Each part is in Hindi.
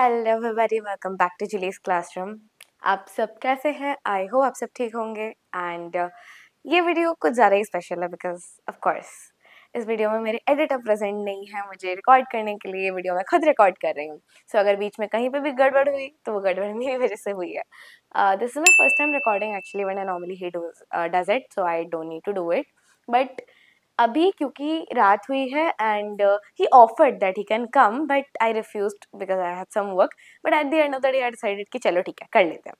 Hello everybody, welcome back to Julie's classroom. आप सब कैसे हैं? आई होप आप सब ठीक होंगे। एंड ये वीडियो कुछ ज़्यादा ही स्पेशल है बिकॉज ऑफ कोर्स इस वीडियो में मेरे एडिटर प्रेजेंट नहीं है मुझे रिकॉर्ड करने के लिए। वीडियो मैं खुद रिकॉर्ड कर रही हूँ। सो अगर बीच में कहीं पे भी गड़बड़ हुई तो वो गड़बड़ मेरी वजह से हुई है। This is my first time recording actually when I normally he does it, so I don't need to do it. But अभी क्योंकि रात हुई है and he offered that he can come but I refused because I had some work. But at the end of the day I decided कि चलो ठीक है कर लेते हैं,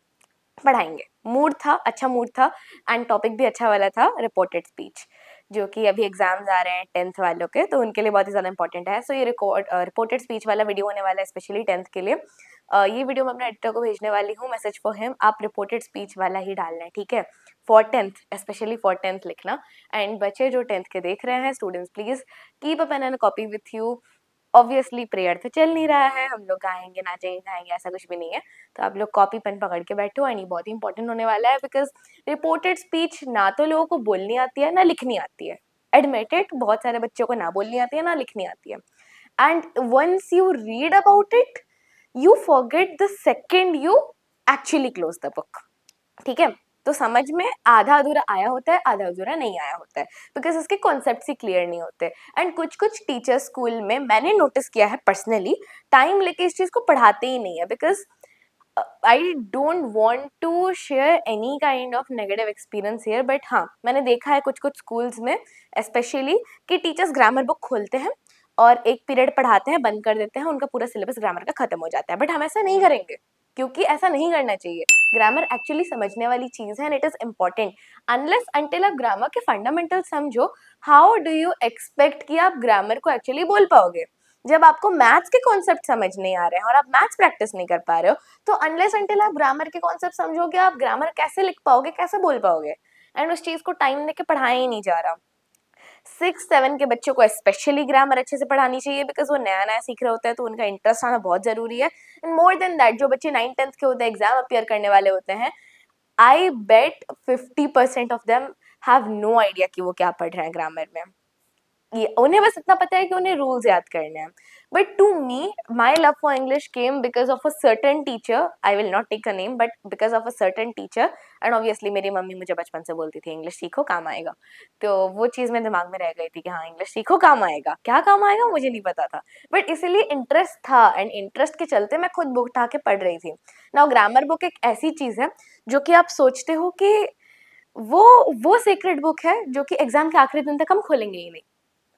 पढ़ाएंगे। मूड था, अच्छा मूड था एंड टॉपिक भी अच्छा वाला था, रिपोर्टेड स्पीच, जो कि अभी एग्जाम्स आ रहे हैं 10th वालों के, तो उनके लिए बहुत ही ज़्यादा इंपॉर्टेंट है। सो ये रिपोर्टेड स्पीच वाला वीडियो होने वाला है स्पेशली 10th के लिए। ये वीडियो मैं अपने एडिटर को भेजने वाली हूँ, मैसेज फॉर हिम। आप रिपोर्टेड स्पीच वाला ही डालना है, ठीक है? For 10th, specially for 10th लिखना। एंड बच्चे जो 10th के देख रहे हैं, students please keep a pen and copy with you. Obviously prayer तो चल नहीं रहा है, हम लोग गाएंगे नाचेंगे खाएंगे ऐसा कुछ भी नहीं है। तो आप लोग कॉपी पेन पकड़ के बैठो एंड ये बहुत ही इंपॉर्टेंट होने वाला है बिकॉज रिपोर्टेड स्पीच ना तो लोगों को बोलनी आती है ना लिखनी आती है। एडमिटेड, बहुत सारे बच्चों को ना बोलनी आती है ना लिखनी आती है। And once you read about it you forget the second you actually close the book, ठीक है? तो समझ में आधा अधूरा आया होता है, आधा अधूरा नहीं आया होता है बिकॉज इसके कॉन्सेप्ट ही क्लियर नहीं होते। एंड कुछ कुछ टीचर्स स्कूल में मैंने नोटिस किया है पर्सनली, टाइम लेके इस चीज को पढ़ाते ही नहीं है because I don't want to share any kind of negative experience here, but हाँ मैंने देखा है कुछ कुछ स्कूल्स में स्पेशली कि टीचर्स ग्रामर बुक खोलते हैं और एक पीरियड पढ़ाते हैं, बंद कर देते हैं, उनका पूरा सिलेबस ग्रामर का खत्म हो जाता है। बट हम ऐसा नहीं करेंगे क्योंकि ऐसा नहीं करना चाहिए। ग्रामर एक्चुअली समझने वाली चीज है and it is important. Unless until आप ग्रामर के फंडामेंटल समझो, हाउ डू यू एक्सपेक्ट कि आप ग्रामर को एक्चुअली बोल पाओगे? जब आपको मैथ्स के कॉन्सेप्ट समझ नहीं आ रहे हैं और आप मैथ्स प्रैक्टिस नहीं कर पा रहे हो, तो अनलेस अंटिल आप ग्रामर के कॉन्सेप्ट समझोगे, आप ग्रामर कैसे लिख पाओगे, कैसे बोल पाओगे? एंड उस चीज को टाइम देके पढ़ाया ही नहीं जा रहा। 6-7 के बच्चों को स्पेशली ग्रामर अच्छे से पढ़ानी चाहिए बिकॉज वो नया नया सीख रहे होते हैं, तो उनका इंटरेस्ट आना बहुत जरूरी है। एंड मोर देन दैट, जो बच्चे 9th-10th के होते हैं, एग्जाम अपियर करने वाले होते हैं, I bet 50% of them have no idea कि वो क्या पढ़ रहे हैं ग्रामर में। ये उन्हें बस इतना पता है कि उन्हें रूल्स याद करने हैं। But to me my love for English came because of a certain teacher, I will not take a name, but because of a certain teacher. And obviously मेरी मम्मी मुझे बचपन से बोलती थी इंग्लिश सीखो काम आएगा, तो वो चीज़ मेरे दिमाग में रह गई थी कि हाँ इंग्लिश सीखो काम आएगा। क्या काम आएगा मुझे नहीं पता था, बट इसीलिए इंटरेस्ट था एंड इंटरेस्ट के चलते मैं खुद बुक उठा के पढ़ रही थी। नाउ ग्रामर बुक एक ऐसी चीज़ है जो कि आप सोचते हो कि वो वो सीक्रेट बुक है जो कि एग्जाम के आखिरी दिन तक हम खोलेंगे ही नहीं।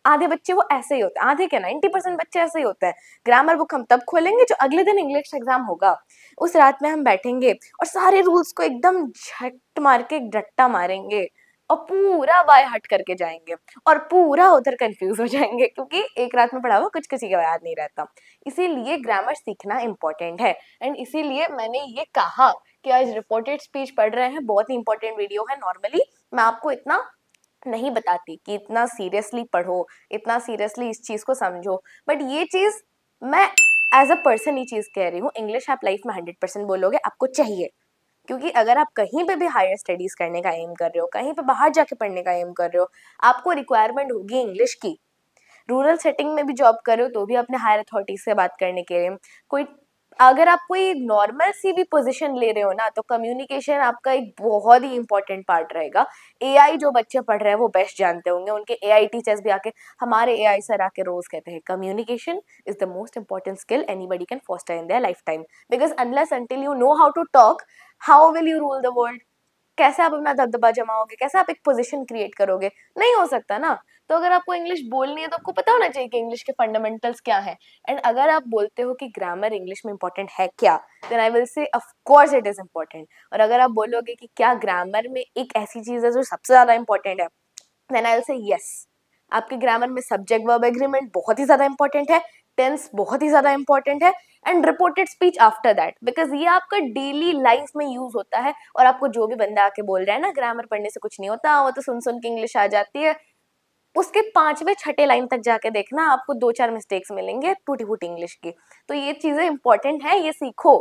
आधे बच्चे वो ऐसे ही होते हैं, आधे क्या 90% बच्चे ऐसे ही होते हैं। ग्रामर बुक हम तब खोलेंगे जो अगले दिन इंग्लिश एग्जाम होगा, उस रात में हम बैठेंगे और सारे रूल्स को एकदम झट मार के रट्टा मारेंगे और पूरा बाय हट करके जाएंगे और पूरा उधर कंफ्यूज हो जाएंगे क्योंकि एक रात में पढ़ा हुआ कुछ किसी का याद नहीं रहता। इसीलिए ग्रामर सीखना इंपॉर्टेंट है एंड इसीलिए मैंने ये कहा कि आज रिपोर्टेड स्पीच पढ़ रहे हैं, बहुत ही इंपॉर्टेंट वीडियो है। नॉर्मली मैं आपको इतना नहीं बताती कि इतना सीरियसली पढ़ो, इतना सीरियसली इस चीज को समझो, बट ये चीज मैं एज अ पर्सन ये चीज कह रही हूँ। इंग्लिश आप लाइफ में 100% बोलोगे, आपको चाहिए, क्योंकि अगर आप कहीं पे भी हायर स्टडीज करने का एम कर रहे हो, कहीं पे बाहर जाके पढ़ने का एम कर रहे हो, आपको रिक्वायरमेंट होगी इंग्लिश की। रूरल सेटिंग में भी जॉब कर रहे हो तो भी अपने हायर अथॉरिटी से बात करने के लिए, कोई अगर आप कोई नॉर्मल सी भी पोजीशन ले रहे हो ना, तो कम्युनिकेशन आपका एक बहुत ही इंपॉर्टेंट पार्ट रहेगा। एआई जो बच्चे पढ़ रहे हैं वो बेस्ट जानते होंगे, उनके एआई टीचर्स भी आके, हमारे एआई सर आके रोज कहते हैं communication is the most important skill anybody can foster in their lifetime, because unless until you know how to talk, how will you rule the world? कैसे आप अपना दबदबा जमाओगे, कैसे आप एक पोजीशन क्रिएट करोगे? नहीं हो सकता ना। तो अगर आपको इंग्लिश बोलनी है तो आपको पता होना चाहिए कि इंग्लिश के फंडामेंटल्स क्या है। एंड अगर आप बोलते हो कि ग्रामर इंग्लिश में इंपॉर्टेंट है क्या, then I will say of course it is important. और अगर आप बोलोगे कि क्या ग्रामर में एक ऐसी चीज है जो सबसे ज्यादा इंपॉर्टेंट है, then I will say yes. आपके ग्रामर में सब्जेक्ट वर्ब एग्रीमेंट बहुत ही ज्यादा इंपॉर्टेंट है, टेंस बहुत ही ज्यादा इंपॉर्टेंट है, and reported speech after that, because ये आपका डेली लाइफ में यूज होता है। और आपको जो भी बंदा आके बोल रहा है ना ग्रामर पढ़ने से कुछ नहीं होता, वो तो सुन सुन के इंग्लिश आ जाती है, उसके 5वें 6ठे लाइन तक जाके देखना, आपको 2-4 मिस्टेक्स मिलेंगे टूटी फूटी इंग्लिश की। तो ये चीजें इंपॉर्टेंट है, ये सीखो,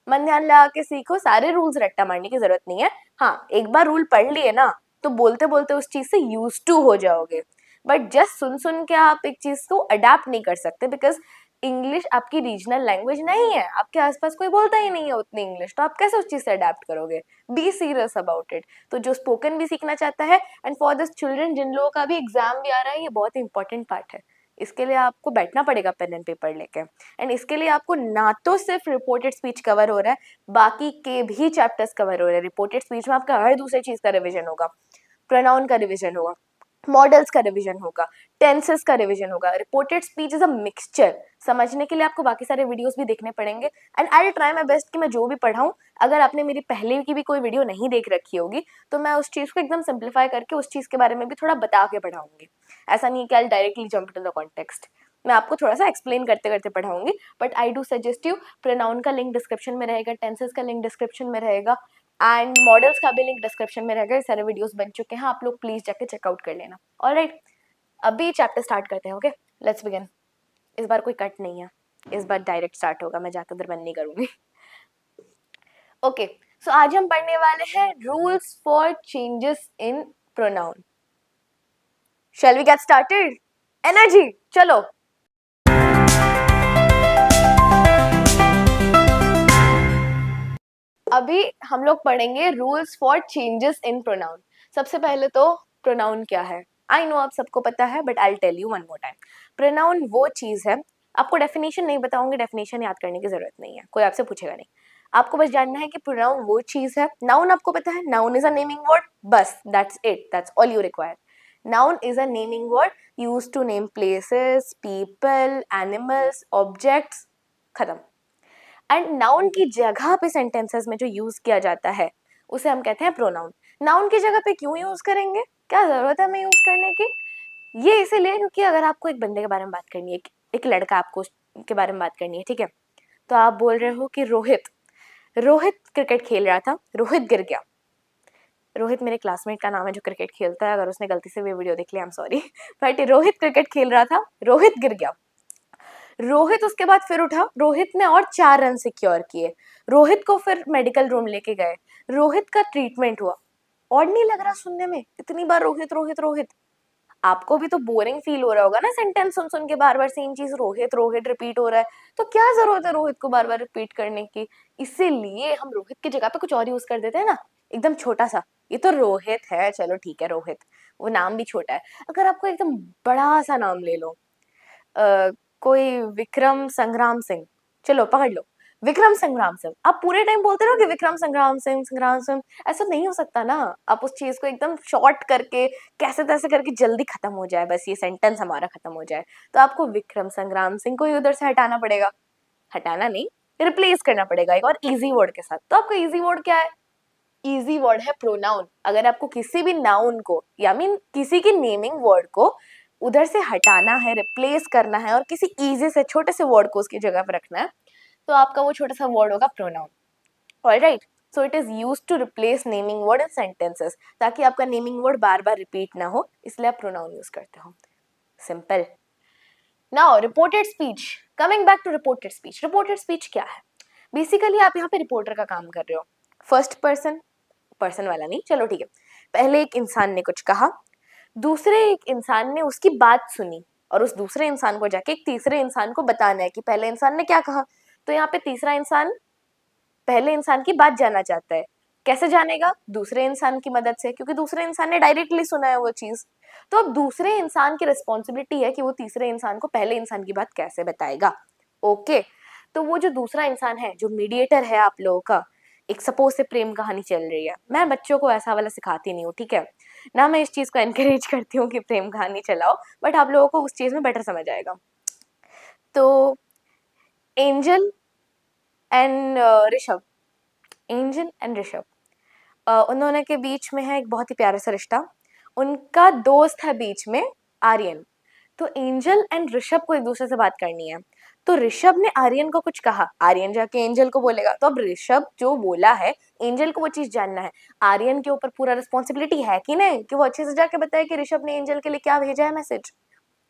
मन ध्यान लगा के सीखो। सारे रूल्स रट्टा मारने की जरूरत नहीं है। हाँ, एक बार रूल पढ़ लिए ना तो बोलते बोलते उस चीज से यूज टू हो जाओगे, बट जस्ट सुन सुन के आप एक चीज को अडेप्ट नहीं कर सकते बिकॉज इंग्लिश आपकी रीजनल लैंग्वेज नहीं है, आपके आसपास कोई बोलता ही नहीं है उतनी इंग्लिश, तो आप कैसे उस चीज से अडेप्ट करोगे? Be serious about it. तो जो स्पोकन भी सीखना चाहता है, एंड फॉर दिस चिल्ड्रन जिन लोगों का भी एग्जाम भी आ रहा है, ये बहुत इंपॉर्टेंट पार्ट है। इसके लिए आपको बैठना पड़ेगा पेन एंड पेपर लेके, एंड इसके लिए आपको ना तो सिर्फ रिपोर्टेड स्पीच कवर हो रहा है, बाकी के भी चैप्टर्स कवर हो रहे हैं। रिपोर्टेड स्पीच में आपका हर दूसरे चीज का रिविजन होगा, प्रोनाउन का रिविजन होगा, मॉडल्स का रिवीजन होगा, टेंसेस का रिवीजन होगा। Reported speech is a mixture. समझने के लिए आपको बाकी सारे वीडियोस भी देखने पड़ेंगे, and I will try my best कि मैं जो भी पढ़ाऊं, अगर आपने मेरी पहले की भी कोई वीडियो नहीं देख रखी होगी तो मैं उस चीज को एकदम सिंप्लीफाई करके उस चीज के बारे में भी थोड़ा बता के पढ़ाऊंगी। ऐसा नहीं है कि I directly jump to the context, मैं आपको थोड़ा सा एक्सप्लेन करते करते पढ़ाऊंगी। But I do suggest you, pronoun का लिंक डिस्क्रिप्शन में रहेगा, टेंसेस का लिंक डिस्क्रिप्शन में रहेगा, एंड मॉडल्स का भी लिंक डिस्क्रिप्शन में रहेगा। ये सारे वीडियोस बन चुके हैं, आप लोग प्लीज जाके चेकआउट कर लेना। ऑलराइट, अभी चैप्टर स्टार्ट करते हैं। Okay, let's begin. इस बार कोई कट नहीं है, इस बार डायरेक्ट स्टार्ट होगा, मैं जाकर उधर बंद नहीं करूंगी। ओके, सो आज हम पढ़ने वाले हैं rules for changes in pronoun. Shall we get started? Energy, चलो। अभी हम लोग पढ़ेंगे rules for changes in pronoun. सबसे पहले तो प्रोनाउन क्या है, आई नो आप सबको पता है, but I tell you one more time. Pronoun वो चीज है, आपको डेफिनेशन नहीं बताऊंगी, डेफिनेशन याद करने की जरूरत नहीं है, कोई आपसे पूछेगा नहीं। आपको बस जानना है कि प्रोनाउन वो चीज है। नाउन आपको पता है, noun is a naming word, बस that's it, that's all you require. Noun is a naming word used to name places, people, animals, objects, खत्म। एंड नाउन की जगह पे सेंटेंसेस में जो यूज किया जाता है उसे हम कहते हैं प्रोनाउन। नाउन की जगह पे क्यों यूज करेंगे, क्या जरूरत है हमें यूज करने की? ये इसीलिए क्योंकि अगर आपको एक बंदे के बारे में बात करनी है, एक लड़का आपको के बारे में बात करनी है, ठीक है, तो आप बोल रहे हो कि रोहित रोहित क्रिकेट खेल रहा था, रोहित गिर गया। रोहित मेरे क्लासमेट का नाम है जो क्रिकेट खेलता है, अगर उसने गलती से वो वीडियो देख लिया, I am sorry, but Rohit cricket खेल रहा था, रोहित गिर गया। रोहित उसके बाद फिर उठा, रोहित ने और 4 रन सिक्योर किए, रोहित को फिर मेडिकल रूम लेके गए, रोहित का ट्रीटमेंट हुआ। और नहीं लग रहा सुनने में इतनी बार रोहित रोहित रोहित? आपको भी तो बोरिंग फील हो रहा होगा ना, सेंटेंस सुन सुन के बार बार सेम चीज रोहित रोहित रिपीट हो रहा है, तो क्या जरूरत है रोहित को बार बार रिपीट करने की? इसीलिए हम रोहित की जगह पे कुछ और यूज कर देते हैं ना, एकदम छोटा सा। ये तो रोहित है, चलो ठीक है रोहित, वो नाम भी छोटा है। अगर आपको एकदम बड़ा सा नाम ले लो, कोई विक्रम संग्राम सिंह, चलो पकड़ लो, विक्रम संग्राम सिंह, आप पूरे टाइम बोलते रहो कि विक्रम संग्राम सिंह संग्राम सिंह, ऐसा नहीं हो सकता ना। आप उस चीज को एकदम शॉर्ट करके कैसे तैसे करके जल्दी खत्म हो जाए, बस ये सेंटेंस हमारा खत्म हो जाए, तो आपको विक्रम संग्राम सिंह को ही उधर से हटाना पड़ेगा, हटाना नहीं, रिप्लेस करना पड़ेगा एक और इजी वर्ड के साथ। तो आपका इजी वर्ड क्या है? इजी वर्ड है प्रोनाउन। अगर आपको किसी भी नाउन को या मीन किसी की नेमिंग वर्ड को उधर से हटाना है, रिप्लेस करना है, और किसी इजी से छोटे से वर्ड को उसकी जगह पर रखना है, तो आपका वो छोटा सा वर्ड होगा pronoun. Alright, so it is use to replace naming word in sentences, ताकि आपका नेमिंग वर्ड बार बार रिपीट ना हो, इसलिए आप प्रोनाउन यूज करते हो। Simple. Now reported speech, coming back to reported speech. Reported speech क्या है? बेसिकली आप यहाँ पे रिपोर्टर का काम कर रहे हो। फर्स्ट पर्सन, पर्सन वाला नहीं, चलो ठीक है, पहले एक इंसान ने कुछ कहा, दूसरे एक इंसान ने उसकी बात सुनी, और उस दूसरे इंसान को जाके एक तीसरे इंसान को बताना है कि पहले इंसान ने क्या कहा। तो यहाँ पे तीसरा इंसान पहले इंसान की बात जानना चाहता है, कैसे जानेगा? दूसरे इंसान की मदद से, क्योंकि दूसरे इंसान ने डायरेक्टली सुना है वो चीज। तो अब दूसरे इंसान की रिस्पॉन्सिबिलिटी है कि वो तीसरे इंसान को पहले इंसान की बात कैसे बताएगा। ओके, तो वो जो दूसरा इंसान है, जो मीडिएटर है आप लोगों का, एक सपोज से प्रेम कहानी चल रही है, मैं बच्चों को ऐसा वाला सिखाती नहीं हूँ, ठीक है ना, मैं इस चीज को एनकरेज करती हूँ कि प्रेम कहानी चलाओ, बट आप लोगों को उस चीज में बेटर समझ आएगा। तो angel and Rishabh, angel and Rishabh, उन्होंने के बीच में है एक बहुत ही प्यारा सा रिश्ता, उनका दोस्त है बीच में आर्यन। तो एंजल एंड ऋषभ को एक दूसरे से बात करनी है, तो ऋषभ ने आर्यन को कुछ कहा, आर्यन जाके एंजल को बोलेगा, तो अब ऋषभ जो बोला है, एंजल को वो चीज जानना है, आर्यन के ऊपर पूरा रिस्पॉन्सिबिलिटी है कि नहीं कि वो अच्छे से जाके बताए कि ऋषभ ने एंजल के लिए क्या भेजा है मैसेज।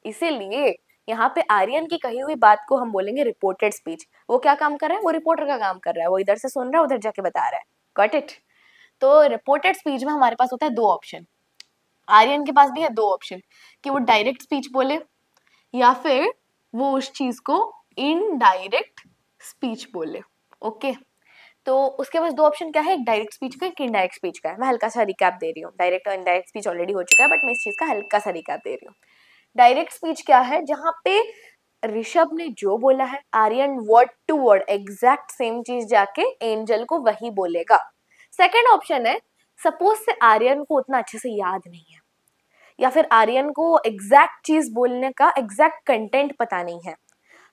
इसीलिए यहाँ पे आर्यन की कही हुई बात को हम बोलेंगे रिपोर्टेड स्पीच। वो क्या काम कर रहा है? वो रिपोर्टर का काम कर रहा है, वो इधर से सुन रहा है, उधर जाके बता रहा है। Got it? तो रिपोर्टेड स्पीच में हमारे पास होता है 2 ऑप्शन, आर्यन के पास भी है 2 ऑप्शन, कि वो डायरेक्ट स्पीच बोले या फिर वो उस चीज को इनडायरेक्ट स्पीच बोले। ओके, तो उसके पास दो ऑप्शन क्या है, एक डायरेक्ट स्पीच का, एक इनडायरेक्ट स्पीच का है। मैं हल्का सा रिकैप दे रही हूँ, डायरेक्ट और इनडायरेक्ट स्पीच ऑलरेडी हो चुका है, बट मैं इस चीज का हल्का सा रिकैप दे रही हूँ। डायरेक्ट स्पीच क्या है, जहां पे ऋषभ ने जो बोला है, Aryan word to word exact same चीज जाके एंजल को वही बोलेगा। सेकेंड ऑप्शन है, सपोज से आर्यन को उतना अच्छे से याद नहीं है, या फिर आर्यन को एग्जैक्ट चीज बोलने का एग्जैक्ट कंटेंट पता नहीं है,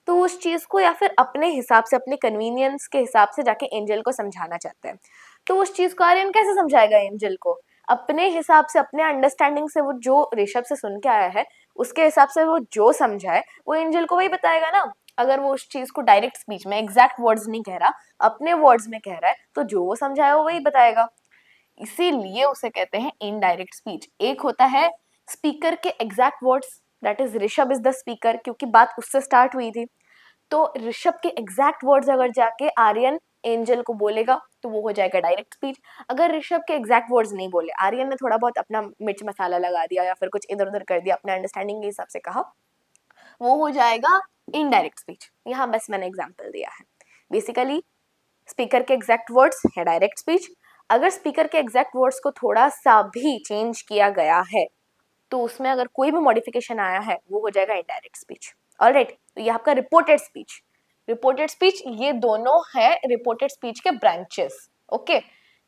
तो उस चीज को या फिर अपने हिसाब से, अपने कन्वीनियंस के हिसाब से जाके एंजल को समझाना चाहता है। तो उस चीज को आर्यन कैसे समझाएगा एंजल को, अपने हिसाब से, अपने अंडरस्टैंडिंग से, वो जो ऋषभ से सुन के आया है उसके हिसाब से वो जो समझाए वो एंजल को वही बताएगा ना। अगर वो उस चीज को डायरेक्ट स्पीच में एग्जैक्ट वर्ड्स नहीं कह रहा, अपने वर्ड्स में कह रहा है, तो जो वो समझाया वो वही बताएगा। इसीलिए उसे कहते हैं इनडायरेक्ट स्पीच। एक होता है स्पीकर के exact words, that is Rishabh is the speaker, क्योंकि बात उससे स्टार्ट हुई थी। तो ऋषभ के एग्जैक्ट वर्ड्स अगर जाके आर्यन एंजल को बोलेगा तो वो हो जाएगा डायरेक्ट स्पीच। अगर ऋषभ के एग्जैक्ट वर्ड्स नहीं बोले, आर्यन ने थोड़ा बहुत अपना मिर्च मसाला लगा दिया या फिर कुछ इधर उधर कर दिया, अपने अंडरस्टैंडिंग के हिसाब से कहा, वो हो जाएगा इनडायरेक्ट स्पीच। यहाँ बस मैंने एग्जाम्पल दिया है। बेसिकली स्पीकर के एग्जैक्ट वर्ड्स है डायरेक्ट स्पीच। अगर स्पीकर के एग्जैक्ट वर्ड्स को थोड़ा सा भी चेंज किया गया है तो उसमें अगर कोई भी मॉडिफिकेशन आया है वो हो जाएगा इनडायरेक्ट स्पीच। ऑलराइट, तो ये आपका रिपोर्टेड स्पीच, रिपोर्टेड स्पीच, ये दोनों है रिपोर्टेड स्पीच के ब्रांचेस। ओके,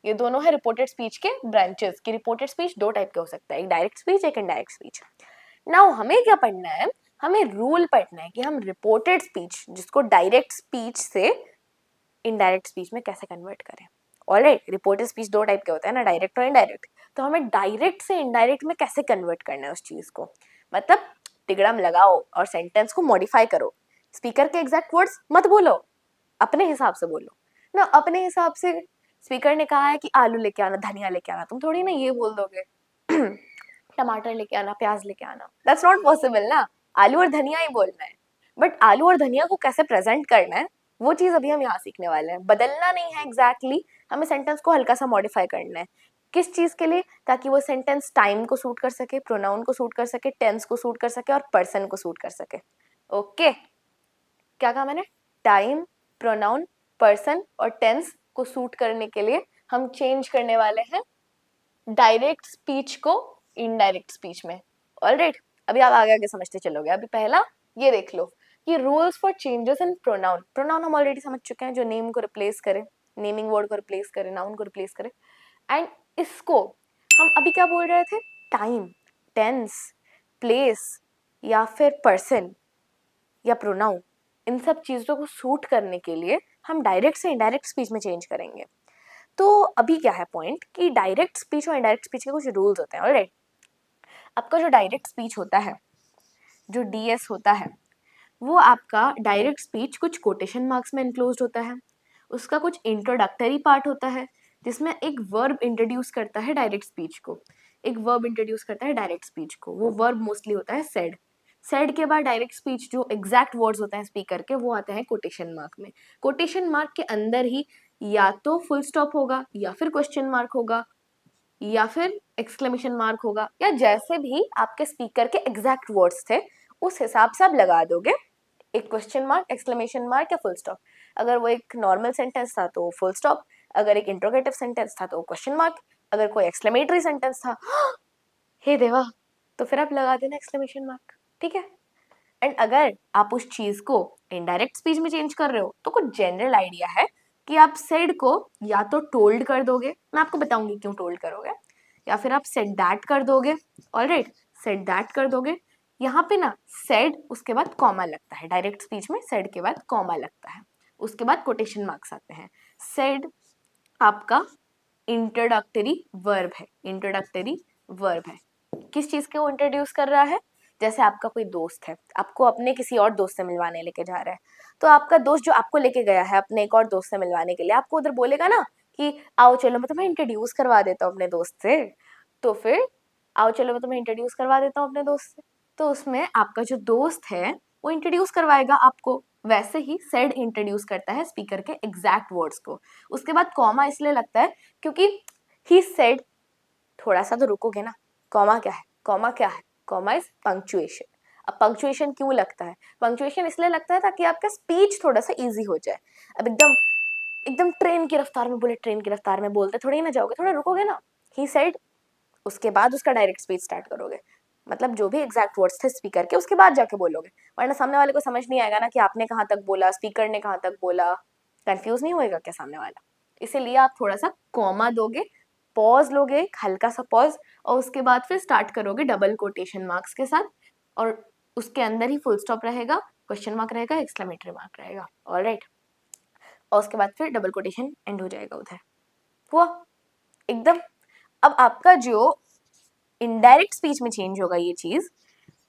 ये दोनों है रिपोर्टेड स्पीच के ब्रांचेस। की रिपोर्टेड स्पीच दो टाइप के हो सकता है, एक डायरेक्ट स्पीच, एक इनडायरेक्ट स्पीच। नाउ हमें क्या पढ़ना है, हमें रूल पढ़ना है कि हम रिपोर्टेड स्पीच जिसको डायरेक्ट स्पीच से इनडायरेक्ट स्पीच में कैसे कन्वर्ट करें। ऑलराइट, रिपोर्टेड स्पीच दो टाइप के होते हैं ना, डायरेक्ट और इनडायरेक्ट। तो हमें डायरेक्ट से इनडायरेक्ट में कैसे कन्वर्ट करना है उस चीज को, मतलब तिगड़म लगाओ और सेंटेंस को मॉडिफाई करो। स्पीकर के एग्जैक्ट वर्ड्स मत बोलो, अपने हिसाब से बोलो ना। अपने हिसाब से स्पीकर ने कहा है कि आलू लेके आना, धनिया लेके आना, तुम थोड़ी ना ये बोल दोगे टमाटर लेके आना, प्याज लेके आना, दैट्स नॉट पॉसिबल ना। आलू और धनिया ही बोलना है, बट आलू और धनिया को कैसे प्रेजेंट करना है वो चीज अभी हम यहाँ सीखने वाले हैं। बदलना नहीं है एग्जैक्टली हमें सेंटेंस को हल्का सा मॉडिफाई करना है। किस चीज के लिए, ताकि वो सेंटेंस टाइम को सूट कर सके, प्रोनाउन को सूट कर सके, टेंस को सूट कर सके और पर्सन को सूट कर सके। ओके, क्या कहा मैंने, टाइम, प्रोनाउन, पर्सन और टेंस को सूट करने के लिए हम चेंज करने वाले हैं डायरेक्ट स्पीच को इनडायरेक्ट स्पीच में। ऑलराइट, अभी आप आगे आगे समझते चलोगे। अभी पहला ये देख लो कि rules for changes in pronoun. Pronoun हम ऑलरेडी समझ चुके हैं, जो नेम को रिप्लेस करे, नेमिंग वर्ड को रिप्लेस करे, नाउन को रिप्लेस करे। एंड इसको हम अभी क्या बोल रहे थे, टाइम, टेंस, प्लेस या फिर पर्सन या प्रोनाउन, इन सब चीजों को सूट करने के लिए हम डायरेक्ट से इनडायरेक्ट स्पीच में चेंज करेंगे। तो अभी क्या है पॉइंट कि डायरेक्ट स्पीच और इनडायरेक्ट स्पीच के कुछ रूल्स होते हैं। ऑलराइट, आपका जो डायरेक्ट स्पीच होता है, जो डीएस होता है, वो आपका डायरेक्ट स्पीच कुछ कोटेशन मार्क्स में इनक्लोज्ड होता है। उसका कुछ इंट्रोडक्टरी पार्ट होता है जिसमें एक वर्ब इंट्रोड्यूस करता है डायरेक्ट स्पीच को, एक वर्ब इंट्रोड्यूस करता है डायरेक्ट स्पीच को। वो वर्ब मोस्टली होता है सेड। सेड के बाद डायरेक्ट स्पीच जो एग्जैक्ट वर्ड्स होते हैं स्पीकर के, वो आते हैं कोटेशन मार्क में। कोटेशन मार्क के अंदर ही या तो फुल स्टॉप होगा, या फिर क्वेश्चन मार्क होगा, या फिर एक्सक्लेमेशन मार्क होगा, या जैसे भी आपके स्पीकर के एग्जैक्ट वर्ड्स थे उस हिसाब से आप लगा दोगे, एक क्वेश्चन मार्क, एक्सक्लेमेशन मार्क या फुल स्टॉप। अगर वो एक नॉर्मल सेंटेंस था तो फुल स्टॉप, अगर एक इंट्रोगेटिव सेंटेंस था तो क्वेश्चन मार्क, अगर कोई एक्सक्लेमेटरी सेंटेंस था हे देवा, तो फिर आप लगा देना एक्सक्लेमेशन मार्क। ठीक है। एंड अगर आप उस चीज को इनडायरेक्ट स्पीच में चेंज कर रहे हो तो कुछ जनरल आइडिया है कि आप सेड को या तो टोल्ड कर दोगे, मैं आपको बताऊंगी क्यों टोल्ड करोगे, या फिर आप सेड दैट कर दोगे। ऑलराइट, सेड दैट कर दोगे। यहाँ पे ना सेड उसके बाद कॉमा लगता है, डायरेक्ट स्पीच में सेड के बाद कॉमा लगता है, उसके बाद कोटेशन मार्क्स आते हैं। सेड आपका इंट्रोडक्टरी वर्ब है, इंट्रोडक्टरी वर्ब है। किस चीज को इंट्रोड्यूस कर रहा है, जैसे आपका कोई दोस्त है, आपको अपने किसी और दोस्त से मिलवाने लेके जा रहा है, तो आपका दोस्त जो आपको लेके गया है अपने एक और दोस्त से मिलवाने के लिए, आपको उधर बोलेगा ना कि आओ चलो मैं तुम्हें इंट्रोड्यूस करवा देता हूँ अपने दोस्त से। तो फिर आओ चलो मैं तुम्हें इंट्रोड्यूस करवा देता हूँ अपने दोस्त से, तो उसमें आपका जो दोस्त है वो इंट्रोड्यूस करवाएगा आपको। वैसे ही सेड इंट्रोड्यूस करता है स्पीकर के एग्जैक्ट वर्ड्स को। उसके बाद कॉमा इसलिए लगता है क्योंकि ही सेड, थोड़ा सा तो रुकोगे ना, कॉमा क्या है, कॉमा क्या है, कॉमा इज पंक्चुएशन। अब पंक्चुएशन क्यों लगता है? पंक्चुएशन इसलिए लगता है ताकि आपका स्पीच थोड़ा सा ईजी हो जाए। अब एकदम एकदम ट्रेन की रफ्तार में, बुलेट ट्रेन की रफ्तार में बोलते थोड़ी ना जाओगे, थोड़ा रुकोगे ना, ही सेड, उसके बाद उसका डायरेक्ट स्पीच स्टार्ट करोगे। मतलब जो भी एग्जैक्ट वर्ड्स थे स्पीकर के, उसके बाद जाके बोलोगे, वरना सामने वाले को समझ नहीं आएगा ना कि आपने कहाँ तक बोला, स्पीकर ने कहाँ तक बोला, कंफ्यूज नहीं होएगा क्या सामने वाला? इसीलिए आप थोड़ा सा कॉमा दोगे, पॉज लोगे, हल्का सा पॉज, और उसके बाद फिर स्टार्ट करोगे डबल कोटेशन मार्क्स के साथ, और उसके अंदर ही फुल स्टॉप रहेगा, क्वेश्चन मार्क रहेगा, एक्सक्लेमेटरी मार्क रहेगा। ऑलराइट, और उसके बाद फिर डबल कोटेशन एंड हो जाएगा उधर। हुआ एकदम। अब आपका जो इनडायरेक्ट स्पीच में चेंज होगा ये चीज,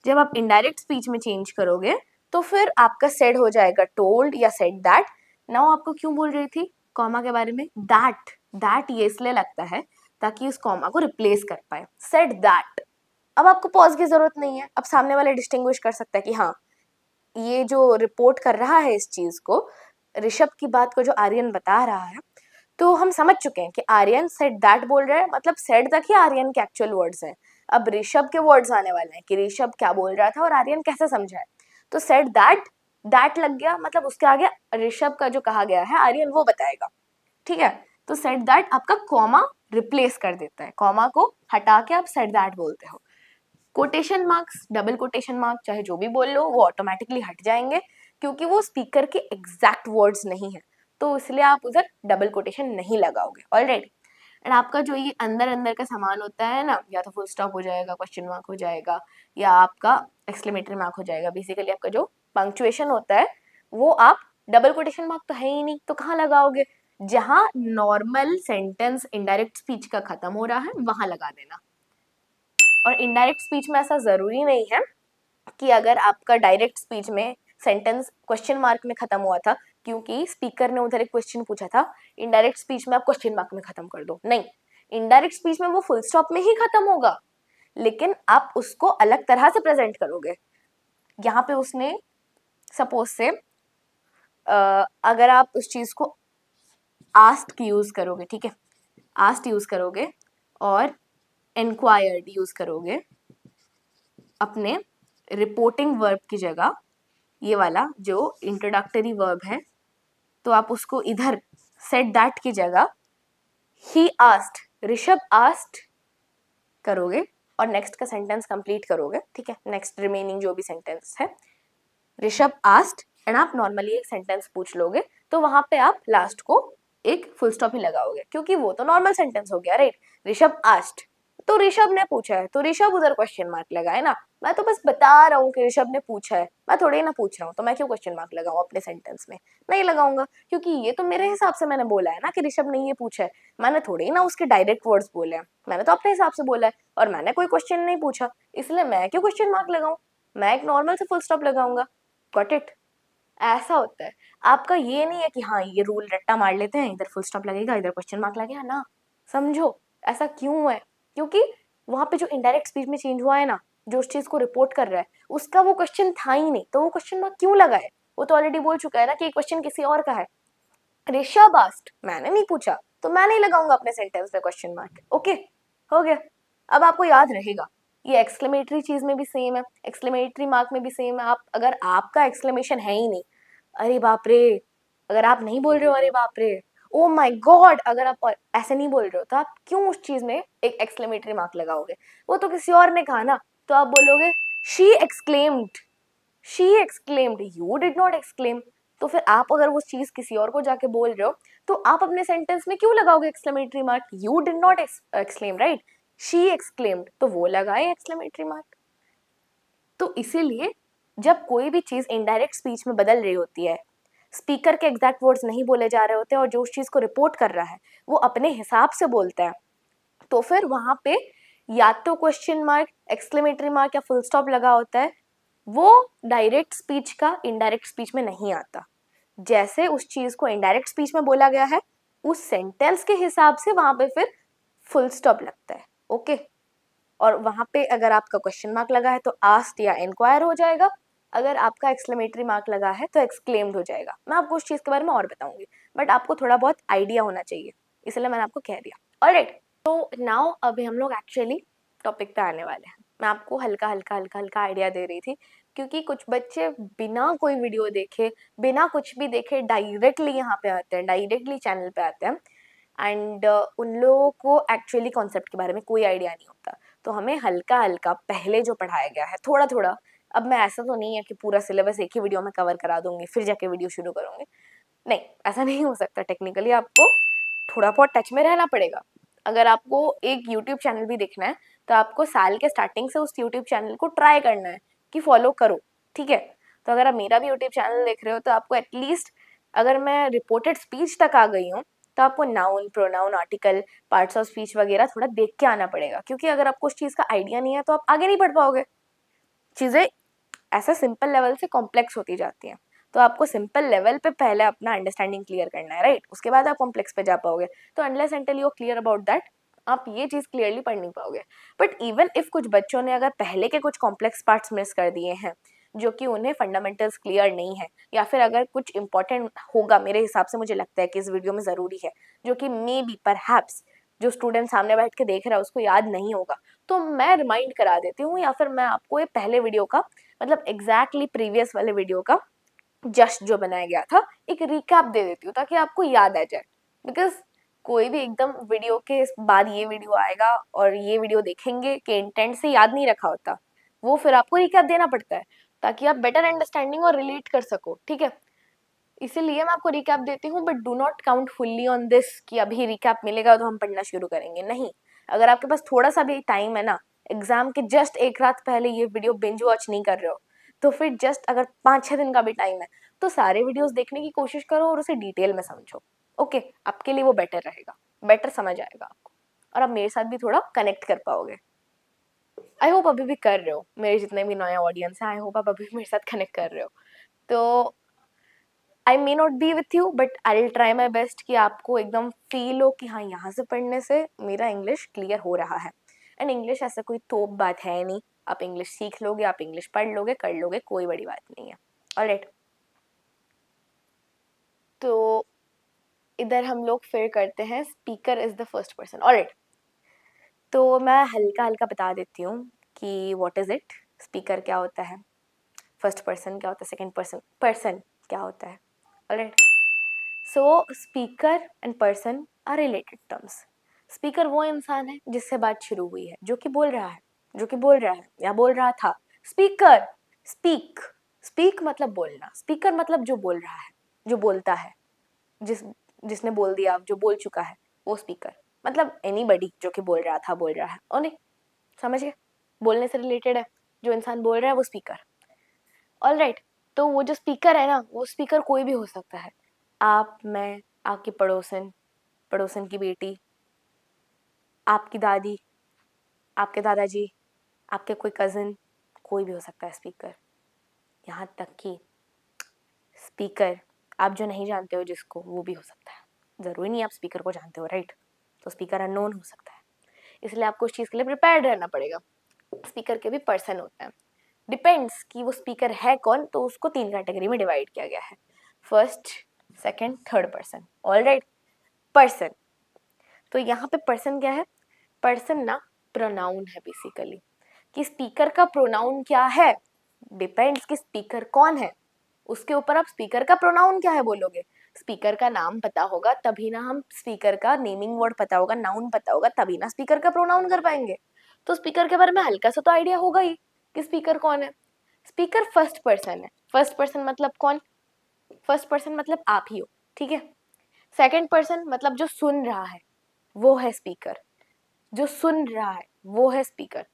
जब आप इनडायरेक्ट स्पीच में चेंज करोगे तो फिर आपका सेड हो जाएगा टोल्ड या सेड दैट। नाउ आपको क्यों बोल रही थी कॉमा के बारे में? दैट, दैट ये इसलिए लगता है ताकि उस कॉमा को रिप्लेस कर पाए, सेड दैट। अब आपको पॉज की जरूरत नहीं है, अब सामने वाला डिस्टिंग्विश कर सकता है कि हाँ, ये जो रिपोर्ट कर रहा है इस चीज को, ऋषभ की बात को जो आर्यन बता रहा है, तो हम समझ चुके हैं कि आर्यन सेड दैट बोल रहा है, मतलब सेड तक ही आर्यन के एक्चुअल वर्ड्स हैं। अब ऋषभ के वर्ड्स आने वाले हैं कि ऋषभ क्या बोल रहा था और आर्यन कैसे समझा है। तो सेड दैट, दैट लग गया, मतलब उसके आगे ऋषभ का जो कहा गया है आर्यन वो बताएगा। ठीक है, तो सेड दैट आपका कॉमा रिप्लेस कर देता है, कॉमा को हटा के आप सेड दैट बोलते हो। Quotation marks, double quotation mark, चाहे जो भी बोल लो, वो ऑटोमेटिकली हट जाएंगे क्योंकि वो स्पीकर के एग्जैक्ट वर्ड्स नहीं है, तो इसलिए आप उधर डबल कोटेशन नहीं लगाओगे। ऑलराइट, एंड आपका जो ये अंदर अंदर का सामान होता है ना, या तो फुल स्टॉप हो जाएगा, क्वेश्चन मार्क हो जाएगा, या आपका एक्सक्लेमेटरी मार्क हो जाएगा। बेसिकली आपका जो पंक्चुएशन होता है वो आप, डबल कोटेशन मार्क तो है ही नहीं तो कहाँ लगाओगे? जहां नॉर्मल सेंटेंस इनडायरेक्ट स्पीच का खत्म हो रहा है वहां लगा देना। और इनडायरेक्ट स्पीच में ऐसा जरूरी नहीं है कि अगर आपका डायरेक्ट स्पीच में सेंटेंस क्वेश्चन मार्क में खत्म हुआ था क्योंकि स्पीकर ने उधर एक क्वेश्चन पूछा था, इनडायरेक्ट स्पीच में आप क्वेश्चन मार्क में खत्म कर दो, नहीं। इनडायरेक्ट स्पीच में वो फुल स्टॉप में ही खत्म होगा, लेकिन आप उसको अलग तरह से प्रेजेंट करोगे। यहाँ पे उसने सपोज से अगर आप उस चीज को आस्क्ड यूज करोगे, ठीक है, आस्क्ड यूज करोगे और इंक्वायर्ड यूज करोगे अपने रिपोर्टिंग वर्ब की जगह, ये वाला जो इंट्रोडक्टरी वर्ब है, तो आप उसको इधर सेड दैट की जगह ही आस्क्ड, ऋषभ आस्क्ड करोगे और नेक्स्ट का सेंटेंस कंप्लीट करोगे। ठीक है, नेक्स्ट रिमेनिंग जो भी सेंटेंस है, ऋषभ आस्क्ड, एंड आप नॉर्मली एक सेंटेंस पूछ लोगे तो वहां पे आप लास्ट को एक फुल स्टॉप ही लगाओगे क्योंकि वो तो नॉर्मल सेंटेंस हो गया, राइट? ऋषभ आस्क्ड, तो ऋषभ ने पूछा है तो ऋषभ उधर क्वेश्चन मार्क लगाए ना। मैं तो बस बता रहा हूँ कि ऋषभ ने पूछा है, मैं थोड़ी ना पूछ रहा हूँ, तो मैं क्यों क्वेश्चन मार्क लगाऊं अपने सेंटेंस में? नहीं लगाऊंगा, क्योंकि ये तो मेरे हिसाब से मैंने बोला है ना कि ऋषभ ने ये पूछा है, मैंने थोड़ी ना उसके डायरेक्ट वर्ड्स बोले हैं, मैंने तो अपने हिसाब से बोला है और मैंने कोई क्वेश्चन नहीं पूछा, इसलिए मैं क्यों क्वेश्चन मार्क लगाऊं? मैं एक नॉर्मल से फुल स्टॉप लगाऊंगा। Got it? ऐसा होता है। आपका ये नहीं है कि हाँ ये रूल रट्टा मार लेते हैं, इधर फुल स्टॉप लगेगा इधर क्वेश्चन मार्क लगेगा ना। समझो ऐसा क्यों है, क्योंकि वहां पे जो इनडायरेक्ट स्पीच में चेंज हुआ है ना, जो उस चीज को रिपोर्ट कर रहा है उसका वो क्वेश्चन था ही नहीं, तो वो क्वेश्चन मार्क क्यों लगा है? वो तो ऑलरेडी बोल चुका है ना कि क्वेश्चन किसी और का है। ऋषभ आस्क्ड, मैंने नहीं पूछा, तो मैं नहीं लगाऊंगा अपने सेंटेंस पे क्वेश्चन मार्क। ओके, हो गया। अब आपको याद रहेगा ये एक्सक्लेमेटरी चीज में भी सेम है, एक्सक्लेमेटरी मार्क में भी सेम है। आप अगर आपका एक्सक्लेमेशन है ही नहीं, अरे बाप रे, अगर आप नहीं बोल रहे हो अरे बाप रे, ओ माय गॉड, अगर आप ऐसे नहीं बोल रहे हो तो आप क्यों उस चीज में एक एक्सक्लेमेटरी मार्क लगाओगे? वो तो किसी और ने कहा ना, तो आप बोलोगे she exclaimed, she exclaimed, you did not exclaim. तो फिर आप अगर वो चीज किसी और को जाके बोल रहे हो तो आप अपने सेंटेंस में क्यों लगाओगे exclamatory mark? You did not exclaim, right? She exclaimed, तो वो लगाए एक्सक्लेमेटरी मार्क। तो इसीलिए जब कोई भी चीज इनडायरेक्ट स्पीच में बदल रही होती है, स्पीकर के एग्जैक्ट वर्ड्स नहीं बोले जा रहे होते और जो उस चीज को रिपोर्ट कर रहा है वो अपने हिसाब से बोलता है, तो फिर वहां पे या तो क्वेश्चन मार्क, एक्सक्लेमेटरी मार्क या फुल स्टॉप लगा होता है। वो डायरेक्ट स्पीच का इनडायरेक्ट स्पीच में नहीं आता। जैसे उस चीज को इनडायरेक्ट स्पीच में बोला गया है उस सेंटेंस के हिसाब से वहां पे फिर फुल स्टॉप लगता है। ओके, और वहां पे अगर आपका क्वेश्चन मार्क लगा है तो आस्क्ड या इंक्वायर हो जाएगा, अगर आपका एक्सक्लेमेटरी मार्क लगा है तो एक्सक्लेम्ड हो जाएगा। मैं आपको उस चीज के बारे में और बताऊंगी, बट आपको थोड़ा बहुत आइडिया होना चाहिए, इसलिए मैंने आपको कह दिया। ऑलराइट, तो नाउ अभी हम लोग एक्चुअली टॉपिक पे आने वाले हैं। मैं आपको हल्का हल्का हल्का हल्का आइडिया दे रही थी क्योंकि कुछ बच्चे बिना कोई वीडियो देखे, बिना कुछ भी देखे डायरेक्टली यहाँ पे आते हैं, डायरेक्टली चैनल पे आते हैं एंड उन लोगों को एक्चुअली कॉन्सेप्ट के बारे में कोई आइडिया नहीं होता। तो हमें हल्का हल्का पहले जो पढ़ाया गया है थोड़ा थोड़ा, अब मैं ऐसा तो नहीं है कि पूरा सिलेबस एक ही वीडियो में कवर करा दूंगी फिर जाके वीडियो शुरू करूंगी, नहीं ऐसा नहीं हो सकता। टेक्निकली आपको थोड़ा बहुत टच में रहना पड़ेगा। अगर आपको एक यूट्यूब चैनल भी देखना है तो आपको साल के स्टार्टिंग से उस यूट्यूब चैनल को ट्राई करना है कि फॉलो करो, ठीक है। तो अगर आप मेरा भी यूट्यूब चैनल देख रहे हो तो आपको एटलीस्ट, अगर मैं रिपोर्टेड स्पीच तक आ गई हूँ तो आपको noun, pronoun, article, parts of speech वगैरह थोड़ा देख के आना पड़ेगा, क्योंकि अगर आपको उस चीज़ का आइडिया नहीं है तो आप आगे नहीं बढ़ पाओगे। चीज़ें ऐसा सिंपल लेवल से कॉम्प्लेक्स होती जाती हैं। तो आपको सिंपल लेवल पे पहले अपना अंडरस्टैंडिंग क्लियर करना है, राइट, उसके बाद आप कॉम्प्लेक्स पे जा पाओगे। तो unless until you clear about that, आप ये चीज क्लियरली पढ़ नहीं पाओगे। बट इवन इफ कुछ बच्चों ने अगर पहले के कुछ कॉम्प्लेक्स पार्ट्स मिस कर दिए हैं, जो कि उन्हें फंडामेंटल्स क्लियर नहीं है, या फिर अगर कुछ इंपॉर्टेंट होगा, मेरे हिसाब से मुझे लगता है कि इस वीडियो में जरूरी है, जो कि मे बी परहैप्स जो स्टूडेंट सामने बैठ के देख रहा है उसको याद नहीं होगा, तो मैं रिमाइंड करा देती हूँ, या फिर मैं आपको ये पहले वीडियो का, मतलब एग्जैक्टली प्रीवियस वाले वीडियो का जस्ट जो बनाया गया था एक रिकैप दे देती हूँ ताकि आपको याद आ जाए। बिकॉज कोई भी एकदम वीडियो के बाद ये वीडियो आएगा और ये वीडियो देखेंगे के इंटेंट से याद नहीं रखा होता, वो फिर आपको रिकैप देना पड़ता है ताकि आप बेटर अंडरस्टैंडिंग और रिलेट कर सको, ठीक है। इसीलिए मैं आपको रिकैप देती हूँ, but do not count fully on this कि अभी रिकैप मिलेगा तो हम पढ़ना शुरू करेंगे, नहीं। अगर आपके पास थोड़ा सा भी टाइम है ना, एग्जाम के जस्ट एक रात पहले ये वीडियो बिंज वॉच नहीं कर रहे हो, तो फिर जस्ट अगर 5-6 दिन का भी टाइम है तो सारे वीडियोस देखने की कोशिश करो और उसे डिटेल में समझो। ओके, आपके लिए वो बेटर रहेगा, बेटर समझ आएगा आपको, और आप मेरे साथ भी थोड़ा कनेक्ट कर पाओगे। आई होप अभी भी कर रहे हो, मेरे जितने भी नया ऑडियंस है, आई होप आप अभी भी मेरे साथ कनेक्ट कर रहे हो। तो I may not be with you but I will try my best कि आपको एकदम फील हो कि हाँ, यहाँ से पढ़ने से मेरा इंग्लिश क्लियर हो रहा है। एंड इंग्लिश ऐसा कोई तोप बात है नहीं, आप इंग्लिश सीख लोगे, आप इंग्लिश पढ़ लोगे, कर लोगे, कोई बड़ी बात नहीं है। ऑलराइट, तो इधर हम लोग फिर करते हैं speaker is the first person. Alright, तो मैं हल्का हल्का बता देती हूँ कि व्हाट इज इट, स्पीकर क्या होता है, फर्स्ट पर्सन क्या होता है, सेकंड पर्सन पर्सन क्या होता है। Alright, so speaker and person are related terms. Speaker वो इंसान है जिससे बात शुरू हुई है, जो कि बोल रहा है, जो कि बोल रहा है या बोल रहा था। स्पीकर, स्पीक, स्पीक मतलब बोलना, स्पीकर मतलब जो बोल रहा है, जो बोलता है, जिस जिसने बोल दिया, जो बोल चुका है, वो स्पीकर। मतलब एनीबडी जो कि बोल रहा था, बोल रहा है, और नहीं, समझ गए, बोलने से रिलेटेड है, जो इंसान बोल रहा है वो स्पीकर। ऑल राइट, तो वो जो स्पीकर है ना, वो स्पीकर कोई भी हो सकता है। आप, मैं, आपकी पड़ोसन, पड़ोसन की बेटी, आपकी दादी, आपके दादाजी, आपके कोई कजिन, कोई भी हो सकता है स्पीकर। यहाँ तक कि स्पीकर आप जो नहीं जानते हो जिसको, वो भी हो सकता है। जरूरी नहीं आप स्पीकर को जानते हो, राइट। तो स्पीकर अननोन हो सकता है, इसलिए आपको उस चीज के लिए प्रिपेयर्ड रहना पड़ेगा। स्पीकर के भी पर्सन होते हैं, डिपेंड्स कि वो स्पीकर है कौन, तो उसको 3 कैटेगरी में डिवाइड किया गया है, first, second, third person. All right, person, तो यहाँ पे पर्सन क्या है, पर्सन ना प्रोनाउन है बेसिकली। कि स्पीकर का प्रोनाउन क्या है, डिपेंड्स कि स्पीकर कौन है, उसके ऊपर आप स्पीकर का प्रोनाउन क्या है बोलोगे। स्पीकर का नाम पता होगा तभी ना हम स्पीकर का नेमिंग वर्ड पता होगा, नाउन पता होगा तभी ना स्पीकर का प्रोनाउन कर पाएंगे। तो स्पीकर के बारे में हल्का सा तो आइडिया होगा ही कि स्पीकर कौन है। स्पीकर फर्स्ट पर्सन है, फर्स्ट पर्सन मतलब कौन, फर्स्ट पर्सन मतलब आप ही हो, ठीक है। सेकंड पर्सन मतलब जो सुन रहा है, वो है स्पीकर, जो सुन रहा है वो है स्पीकर।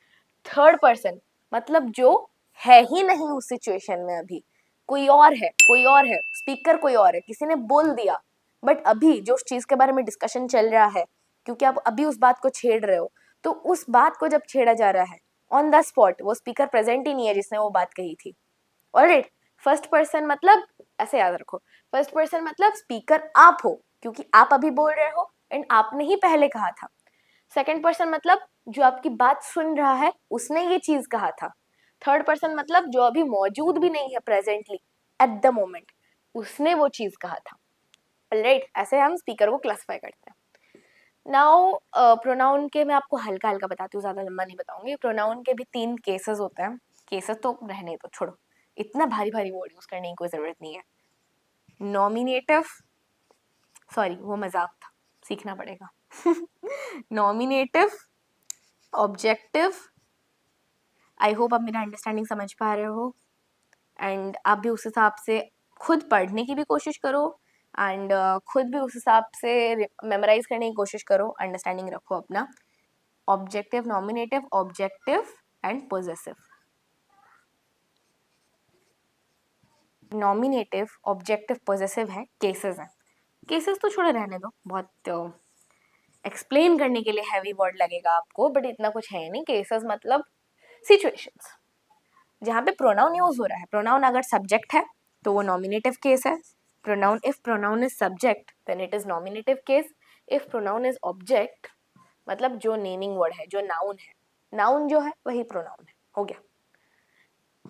थर्ड पर्सन मतलब जो है ही नहीं उस सिचुएशन में, अभी कोई और है, कोई और है, स्पीकर कोई और है, किसी ने बोल दिया, बट अभी जो उस चीज के बारे में डिस्कशन चल रहा है, क्योंकि आप अभी उस बात को छेड़ रहे हो, तो उस बात को जब छेड़ा जा रहा है ऑन द स्पॉट, वो स्पीकर प्रेजेंट ही नहीं है जिसने वो बात कही थी। ऑलराइट, फर्स्ट पर्सन मतलब, ऐसे याद रखो, फर्स्ट पर्सन मतलब स्पीकर आप हो, क्योंकि आप अभी बोल रहे हो एंड आपने ही पहले कहा था। सेकंड पर्सन मतलब जो आपकी बात सुन रहा है, उसने ये चीज कहा था। थर्ड पर्सन मतलब जो अभी मौजूद भी नहीं है प्रेजेंटली, एट द मोमेंट, उसने वो चीज कहा था। राइट, ऐसे हम स्पीकर को क्लासिफाई करते हैं। नाउ प्रोनाउन के मैं आपको हल्का हल्का बताती हूँ, ज्यादा लंबा नहीं बताऊंगी। प्रोनाउन के भी 3 केसेस होते हैं, केसेस तो रहने तो छोड़ो, इतना भारी भारी वर्ड यूज करने की कोई जरूरत नहीं है. नॉमिनेटिव, सॉरी वो मजाक था, सीखना पड़ेगा. Nominative, objective. आई होप आप मेरा अंडरस्टैंडिंग समझ पा रहे हो, एंड आप भी उस हिसाब से खुद पढ़ने की भी कोशिश करो, एंड खुद भी उस हिसाब से मेमोराइज करने की कोशिश करो, अंडरस्टैंडिंग रखो अपना. Objective, nominative, objective and possessive. Nominative, objective, possessive है केसेस हैं. केसेस तो छोड़े रहने दो, बहुत एक्सप्लेन करने के लिए हैवी वर्ड लगेगा आपको, बट इतना कुछ है नहीं. केसेस मतलब सिचुएशंस जहाँ पे प्रोनाउन यूज हो रहा है. प्रोनाउन अगर सब्जेक्ट है तो वो नॉमिनेटिव केस है. Pronoun, if pronoun is subject then it is nominative case. If pronoun is object मतलब जो नेमिंग वर्ड है, जो नाउन है, नाउन जो है वही प्रोनाउन है. हो गया.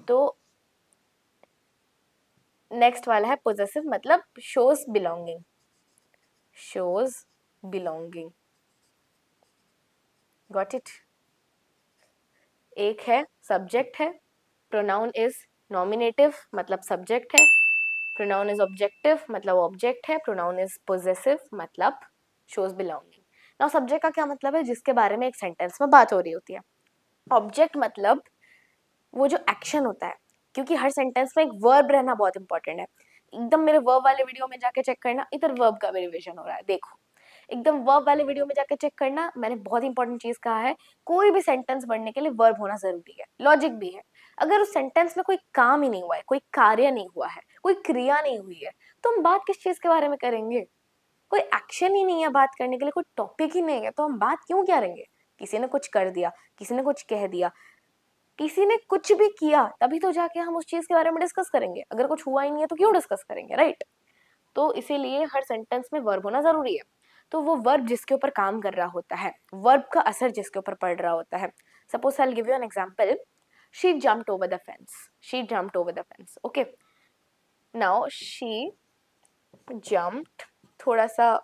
तो नेक्स्ट वाला है पोजेसिव, मतलब shows belonging. Shows belonging, got it. एक है सब्जेक्ट है, प्रोनाउन इज नॉमिनेटिव मतलब सब्जेक्ट है. प्रोनाउन इज ऑब्जेक्टिव मतलब ऑब्जेक्ट है. प्रोनाउन इज पोजेसिव मतलब शोज बिलोंगिंग. नाउ सब्जेक्ट का क्या मतलब है? जिसके बारे में एक सेंटेंस में बात हो रही होती है. ऑब्जेक्ट मतलब वो जो एक्शन होता है, क्योंकि हर सेंटेंस में एक वर्ब रहना बहुत इंपॉर्टेंट है. एकदम मेरे वर्ब वाले वीडियो में जाके चेक करना, इधर वर्ब का भी रिविजन हो रहा है, देखो. एकदम वर्ब वाले वीडियो में जाके चेक करना, मैंने बहुत इंपॉर्टेंट चीज कहा है, कोई भी सेंटेंस बनने के लिए वर्ब होना जरूरी है. लॉजिक भी है. अगर उस सेंटेंस में कोई काम ही नहीं हुआ है, कोई कार्य नहीं हुआ है, कोई क्रिया नहीं हुई है, तो हम बात किस चीज के बारे में करेंगे? कोई एक्शन ही नहीं है बात करने के लिए, कोई टॉपिक ही नहीं है, तो हम बात क्यों करेंगे? किसी ने कुछ कर दिया, किसी ने कुछ कह दिया, किसी ने कुछ भी किया, तभी तो जाके हम उस चीज के बारे में डिस्कस करेंगे. अगर कुछ हुआ ही नहीं है तो क्यों डिस्कस करेंगे, राइट? तो इसीलिए हर सेंटेंस में वर्ब होना जरूरी है. तो वो वर्ब जिसके ऊपर काम कर रहा होता है, वर्ब का असर जिसके ऊपर पड़ रहा होता है. Suppose I will give you an example. She jumped over the fence. She jumped over the fence. Okay. Now she jumped, थोड़ा सा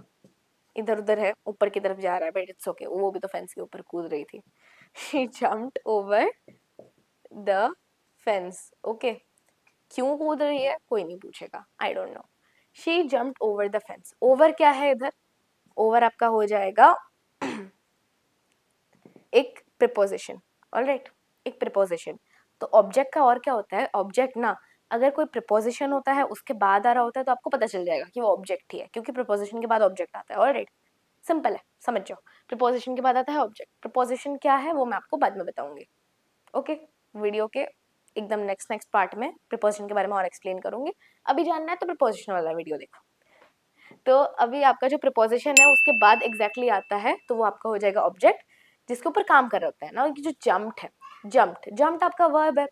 इधर उधर है, ऊपर की तरफ जा रहा है, बट इट्स ओके, वो भी तो फेंस के ऊपर कूद रही थी. She jumped over the fence. Okay. क्यों कूद रही है कोई नहीं पूछेगा, I don't know. She jumped over the fence. Over क्या है इधर? ओवर आपका हो जाएगा एक प्रिपोजिशन. ऑलराइट, एक प्रिपोजिशन. तो ऑब्जेक्ट का और क्या होता है? ऑब्जेक्ट ना, अगर कोई प्रिपोजिशन होता है उसके बाद आ रहा होता है तो आपको पता चल जाएगा कि वो ऑब्जेक्ट ही है, क्योंकि प्रिपोजिशन के बाद ऑब्जेक्ट आता है. ऑलराइट, सिंपल है, समझ जाओ. प्रिपोजिशन के बाद आता है ऑब्जेक्ट. प्रिपोजिशन क्या है वो मैं आपको बाद में बताऊंगी. ओके. वीडियो के एकदम नेक्स्ट नेक्स्ट पार्ट में प्रिपोजिशन के बारे में और एक्सप्लेन करूंगी. अभी जानना है तो प्रिपोजिशन वाला वीडियो देखो. तो अभी आपका जो प्रिपोजिशन है उसके बाद एग्जैक्टली आता है तो वो आपका हो जाएगा ऑब्जेक्ट, जिसके ऊपर काम कर रहा होता है ना. जो जम्प्ड है, जम्प्ड, जम्प्ड आपका वर्ब है.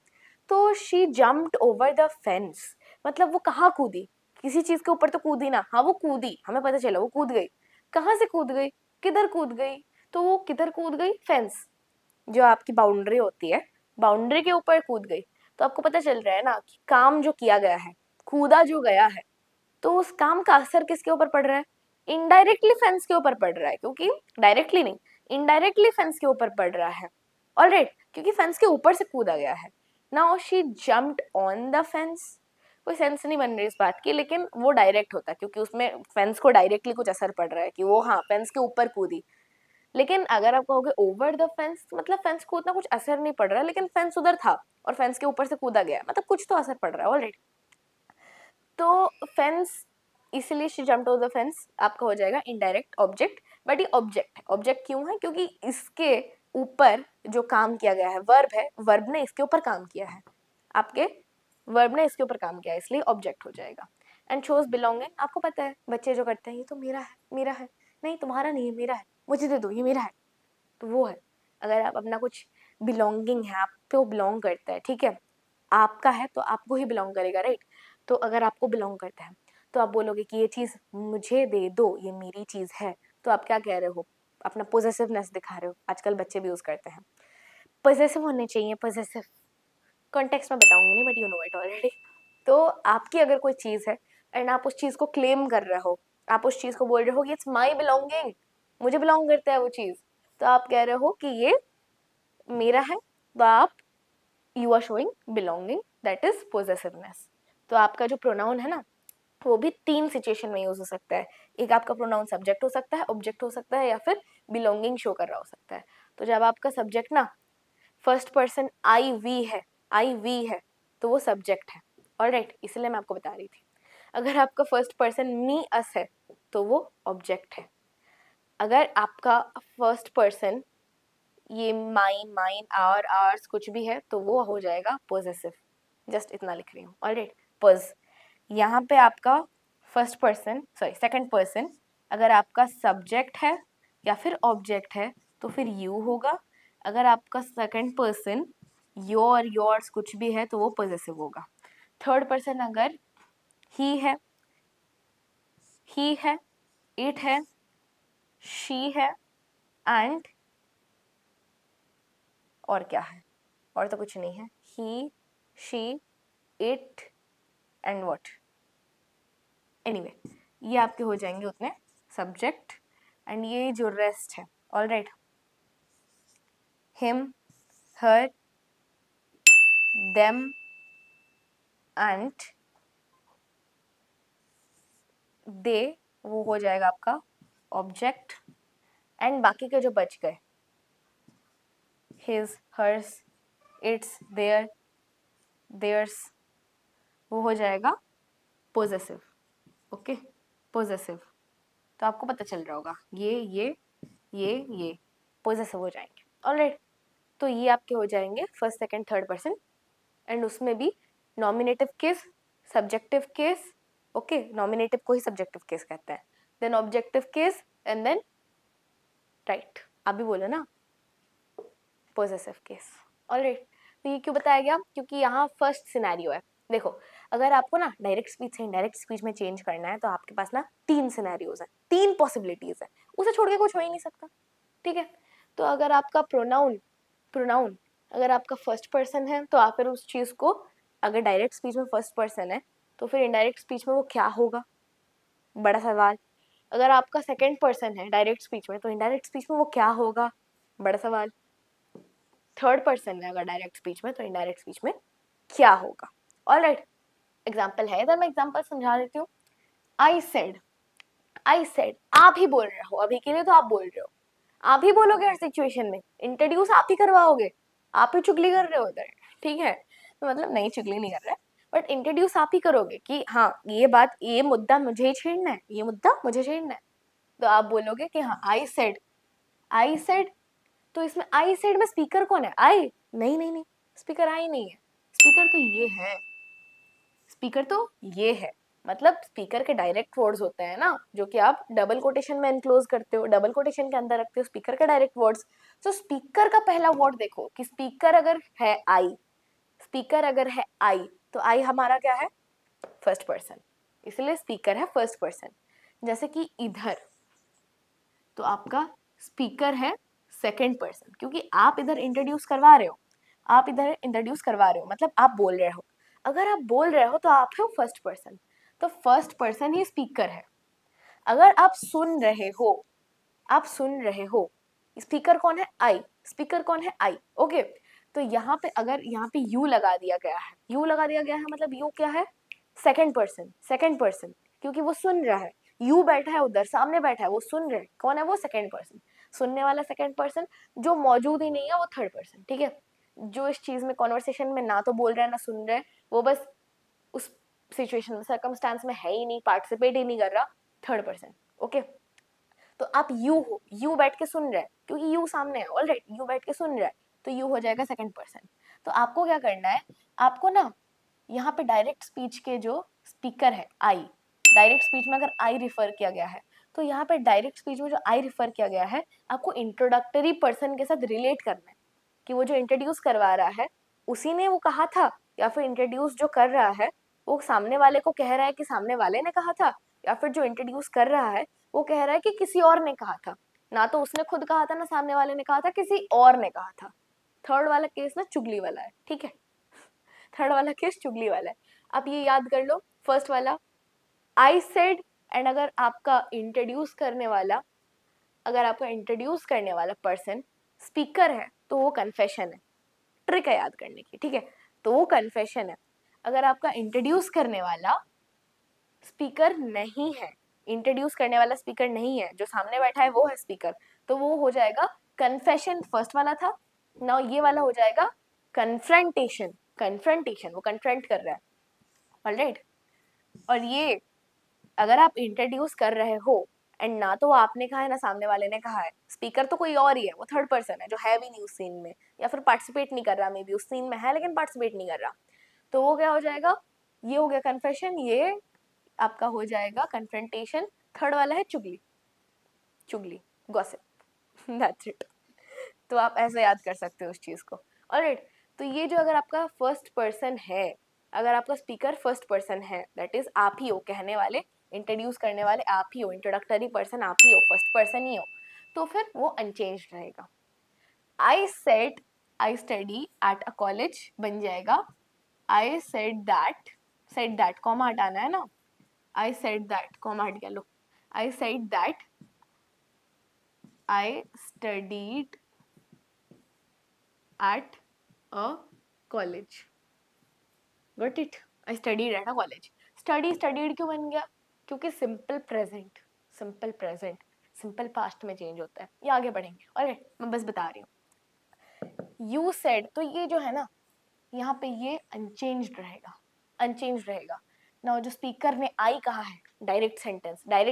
तो she jumped over the fence मतलब वो कहाँ कूदी? किसी चीज के ऊपर तो कूदी ना. हाँ वो कूदी, हमें पता चला वो कूद गई. कहाँ से कूद गई? किधर कूद गई? तो वो किधर कूद गई? फेंस, जो आपकी बाउंड्री होती है, बाउंड्री के ऊपर कूद गई. तो आपको पता चल रहा है ना कि काम जो किया गया है, कूदा जो गया है, तो उस काम का असर किसके ऊपर पड़ रहा है? इनडायरेक्टली फेंस के ऊपर पड़ रहा है, क्योंकि डायरेक्टली नहीं, इनडायरेक्टली फेंस के ऊपर पड़ रहा है. ऑलराइट, क्योंकि फेंस के ऊपर से कूदा गया है. Now she jumped on the fence. कोई सेंस नहीं बन रही इस बात की, लेकिन वो डायरेक्ट होता है क्योंकि उसमें फेंस को डायरेक्टली कुछ असर पड़ रहा है कि वो हाँ फेंस के ऊपर कूदी. लेकिन अगर आप कहोगे ओवर द फेंस मतलब फेंस को उतना कुछ असर नहीं पड़ रहा है, लेकिन फेंस उधर था और फेंस के ऊपर से कूदा गया, मतलब कुछ तो असर पड़ रहा है. ऑलराइट, तो फेंस, इसीलिए she jumped over the fence आपका हो जाएगा इनडायरेक्ट ऑब्जेक्ट. बट ये ऑब्जेक्ट है. ऑब्जेक्ट क्यों है? क्योंकि इसके ऊपर जो काम किया गया है वर्ब है, वर्ब ने इसके ऊपर काम किया है. आपके वर्ब ने इसके ऊपर काम किया है, इसलिए ऑब्जेक्ट हो जाएगा. एंड शोज बिलोंगिंग, आपको पता है बच्चे जो करते हैं, ये तो मेरा है, मेरा है. नहीं तुम्हारा नहीं है, मेरा है, मुझे दे दो, ये मेरा है. तो वो है, अगर आप अपना कुछ बिलोंगिंग है, आप पे वो बिलोंग करता है, ठीक है, आपका है तो आपको ही बिलोंग करेगा, राइट? तो अगर आपको बिलोंग करता है तो आप बोलोगे कि ये चीज मुझे दे दो, ये मेरी चीज है. तो आप क्या कह रहे हो? अपना पोजेसिवनेस दिखा रहे हो. आजकल बच्चे भी यूज करते हैं. पोजेसिव होने चाहिए, पोजेसिव. कॉन्टेक्स्ट में बताऊंगी नहीं, but you know it already. तो आपकी अगर कोई चीज है एंड आप उस चीज को क्लेम कर रहे हो, आप उस चीज को बोल रहे हो कि इट्स माई बिलोंगिंग, मुझे बिलोंग करता है वो चीज, तो आप कह रहे हो कि ये मेरा है. तो आप, you are showing belonging that is possessiveness. तो आपका जो प्रोनाउन है ना वो भी 3 सिचुएशन में यूज हो सकता है। एक आपका प्रोनाउन सब्जेक्ट हो सकता है, ऑब्जेक्ट हो सकता है, या फिर बिलोंगिंग शो कर रहा हो सकता है। तो जब आपका सब्जेक्ट ना फर्स्ट पर्सन आई वी है, आई वी है, तो वो सब्जेक्ट है। ऑलराइट, इसलिए मैं आपको बता रही थी। अगर आपका फर्स्ट पर्सन मी अस है तो वो ऑब्जेक्ट है। अगर आपका फर्स्ट पर्सन ये माइन माइन आवर आवर्स कुछ भी है तो वो हो जाएगा पोजेसिव। जस्ट इतना लिख रही हूँ। Alright, pause. यहाँ पे आपका first person sorry second person अगर आपका सब्जेक्ट है या फिर ऑब्जेक्ट है तो फिर यू होगा। अगर आपका सेकंड पर्सन योर योर्स कुछ भी है तो वो पॉजेसिव होगा। थर्ड पर्सन अगर ही है, इट है, शी है, एंड और क्या है, और तो कुछ नहीं है। He, she, it and what, anyway ये आपके हो जाएंगे उतने सब्जेक्ट। एंड ये जो रेस्ट है, alright, him, her, them and they, वो हो जाएगा आपका ऑब्जेक्ट। एंड बाकी के जो बच गए his, hers, its, their, theirs, वो हो जाएगा पोजेसिव। Okay, possessive. तो आपको पता चल रहा होगा ये पोजेसिव हो जाएंगे। ऑलराइट, तो ये आपके हो जाएंगे first second third person. And उसमें भी nominative case, subjective case, okay, nominative को ही सब्जेक्टिव केस कहते हैं, then objective case, and then right, आप भी बोलो ना पोजेसिव केस। ऑलराइट, तो ये क्यों बताया गया, क्योंकि यहाँ फर्स्ट सिनेरियो है। देखो, अगर आपको ना डायरेक्ट स्पीच से इनडायरेक्ट स्पीच में चेंज करना है तो आपके पास ना 3 सिनेरियोज हैं, 3 पॉसिबिलिटीज है, उसे छोड़ के कुछ हो ही नहीं सकता। ठीक है, तो अगर आपका प्रोनाउन प्रोनाउन अगर आपका फर्स्ट पर्सन है तो आप फिर उस चीज को, अगर डायरेक्ट स्पीच में फर्स्ट पर्सन है तो फिर इनडायरेक्ट स्पीच में वो क्या होगा, बड़ा सवाल। अगर आपका सेकंड पर्सन है डायरेक्ट स्पीच में तो इनडायरेक्ट स्पीच में वो क्या होगा, बड़ा सवाल। थर्ड पर्सन है अगर डायरेक्ट स्पीच में तो इनडायरेक्ट स्पीच में क्या होगा। ऑलराइट, एग्जांपल है इधर, मैं एग्जांपल समझा देती हूँ। आई सेड, आप ही बोल रहे हो, अभी के लिए तो आप बोल रहे हो, आप ही बोलोगे हर सिचुएशन में, इंट्रोड्यूस आप ही करवाओगे, आप ही चुगली कर रहे हो उधर। ठीक है, तो मतलब नहीं, चुगली नहीं कर रहे, बट इंट्रोड्यूस आप ही करोगे कि हाँ ये बात, ये मुद्दा मुझे ही छेड़ना है, ये मुद्दा मुझे छेड़ना है। तो आप बोलोगे कि हाँ आई सेड। तो इसमें आई सेड में स्पीकर कौन है, आई? नहीं नहीं नहीं, स्पीकर आई नहीं है, स्पीकर तो ये है, स्पीकर तो ये है। मतलब स्पीकर के डायरेक्ट वर्ड्स होते हैं ना, जो कि आप डबल कोटेशन में एनक्लोज करते हो, डबल कोटेशन के अंदर रखते हो स्पीकर के डायरेक्ट वर्ड्स। तो स्पीकर का पहला वर्ड देखो कि स्पीकर अगर है आई, स्पीकर अगर है आई तो आई हमारा क्या है, फर्स्ट पर्सन, इसलिए स्पीकर है फर्स्ट पर्सन। जैसे कि इधर तो आपका स्पीकर है सेकंड पर्सन, क्योंकि आप इधर इंट्रोड्यूस करवा रहे हो, आप इधर इंट्रोड्यूस करवा रहे हो, मतलब आप बोल रहे हो। अगर आप बोल रहे हो तो आप हो फर्स्ट पर्सन, तो फर्स्ट पर्सन ही स्पीकर है। अगर आप सुन रहे हो, आप सुन रहे हो, स्पीकर कौन है, आई, स्पीकर कौन है, आई। ओके, तो यहाँ पे अगर यहाँ पे यू लगा दिया गया है, यू लगा दिया गया है, मतलब यू क्या है, सेकंड पर्सन, सेकंड पर्सन, क्योंकि वो सुन रहा है। यू बैठा है उधर, सामने बैठा है, वो सुन रहे, कौन है वो, सेकंड पर्सन। सुनने वाला सेकंड पर्सन, जो मौजूद ही नहीं है वो थर्ड पर्सन। ठीक है, जो इस चीज में कॉन्वर्सेशन में ना तो बोल रहा है ना सुन रहा है, वो बस उस सिचुएशन सर्कमस्टांस में है ही नहीं, पार्टिसिपेट ही नहीं कर रहा, थर्ड पर्सन। ओके, तो आप यू हो, यू बैठ के सुन रहे हैं, क्योंकि यू सामने है, ऑलराइट, यू बैठ के सुन रहा है, तो यू हो जाएगा सेकंड पर्सन। तो आपको क्या करना है, आपको ना यहाँ पे डायरेक्ट स्पीच के जो स्पीकर है आई, डायरेक्ट स्पीच में अगर आई रिफर किया गया है तो यहाँ पे डायरेक्ट स्पीच में जो आई रिफर किया गया है, आपको इंट्रोडक्टरी पर्सन के साथ रिलेट करना है कि वो जो इंट्रोड्यूस करवा रहा है उसी ने वो कहा था, या फिर इंट्रोड्यूस जो कर रहा है वो सामने वाले को कह रहा है कि सामने वाले ने कहा था, या फिर जो इंट्रोड्यूस कर रहा है वो कह रहा है कि किसी और ने कहा था, ना तो उसने खुद कहा था ना सामने वाले ने कहा था, किसी और ने कहा था। थर्ड वाला केस ना चुगली वाला है। ठीक है, थर्ड वाला केस चुगली वाला है। आप ये याद कर लो, फर्स्ट वाला आई सेड, एंड अगर आपका इंट्रोड्यूस करने वाला, अगर आपका इंट्रोड्यूस करने वाला पर्सन स्पीकर है तो वो कन्फेशन है, ट्रिक है याद करने की। ठीक है, तो वो कन्फेशन है। अगर आपका इंट्रोड्यूस करने वाला स्पीकर नहीं है, इंट्रोड्यूस करने वाला स्पीकर नहीं है, जो सामने बैठा है वो है स्पीकर, तो वो हो जाएगा कन्फेशन, फर्स्ट वाला था। नाउ ये वाला हो जाएगा कन्फ्रंटेशन, कन्फ्रंटेशन, वो कन्फ्रंट कर रहा है, ऑलराइट। और ये अगर आप इंट्रोड्यूस कर रहे हो एंड ना तो आपने कहा है ना सामने वाले ने कहा है, स्पीकर तो कोई और ही है, वो थर्ड पर्सन है जो है भी नहीं उस सीन में, या फिर पार्टिसिपेट नहीं कर रहा, मे बी उस सीन में है लेकिन पार्टिसिपेट नहीं कर रहा, तो वो क्या हो जाएगा, ये हो गया कन्फेशन, ये आपका हो जाएगा कन्फ्रंटेशन। थर्ड वाला है चुगली, चुगली, गॉसिप, दैट्स इट। तो आप ऐसे याद कर सकते हो उस चीज को, ऑलराइट। तो ये जो अगर आपका फर्स्ट पर्सन है, अगर आपका स्पीकर फर्स्ट पर्सन है, दैट इज आप ही हो कहने वाले, इंट्रोड्यूस करने वाले आप ही हो, इंट्रोडक्टरी पर्सन आप ही हो, फर्स्ट पर्सन ही हो, तो फिर वो अनचेंज्ड रहेगा। I said I study at a college बन जाएगा आई सेड दैट कॉमा हटाना है ना, I said that, कॉमा हट गया, लो, I said that I studied at a college. Got it? I studied at a college. studied क्यों बन गया? क्योंकि simple present, simple present simple past में चेंज होता है, ये आगे बढ़ेंगे, और मैं बस बता रही हूँ। You said, तो ये जो है ना, यहाँ पे ये अनचेंज्ड रहेगा, अनचेंज्ड रहेगा ना। जो स्पीकर ने आई कहा है, डायरेक्ट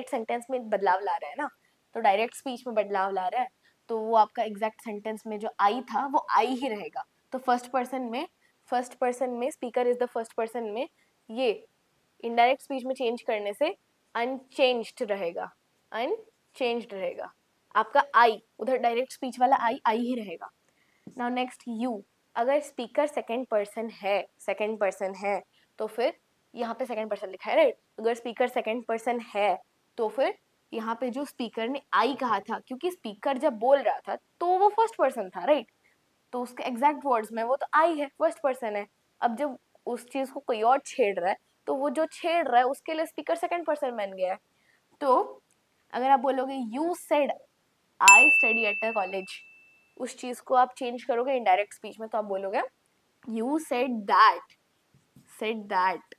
सेंटेंस में बदलाव ला रहा है ना, तो डायरेक्ट स्पीच में बदलाव ला रहा है, तो वो आपका एग्जैक्ट सेंटेंस में जो आई था वो आई ही रहेगा। तो फर्स्ट पर्सन में speaker is the first person में, ये इनडायरेक्ट स्पीच में चेंज करने से अनचेंज्ड रहेगा, अनचेंज्ड रहेगा। आपका आई उधर डायरेक्ट स्पीच वाला आई ही रहेगा। नाउ नेक्स्ट यू, अगर स्पीकर सेकंड पर्सन है तो फिर यहाँ पे सेकंड पर्सन लिखा है, राइट। अगर स्पीकर सेकंड पर्सन है तो फिर यहाँ पे जो स्पीकर ने आई कहा था, क्योंकि स्पीकर जब बोल रहा था तो वो फर्स्ट पर्सन था, राइट, तो उसके एग्जैक्ट वर्ड्स में वो तो आई है, फर्स्ट पर्सन है। अब जब उस चीज को कोई और छेड़ रहा है तो वो जो छेड़ रहा है उसके लिए स्पीकर सेकंड पर्सन बन गया है। तो अगर आप बोलोगे you said I study at a college, उस चीज को आप चेंज करोगे इनडायरेक्ट स्पीच में, तो आप बोलोगे यू सेड दैट,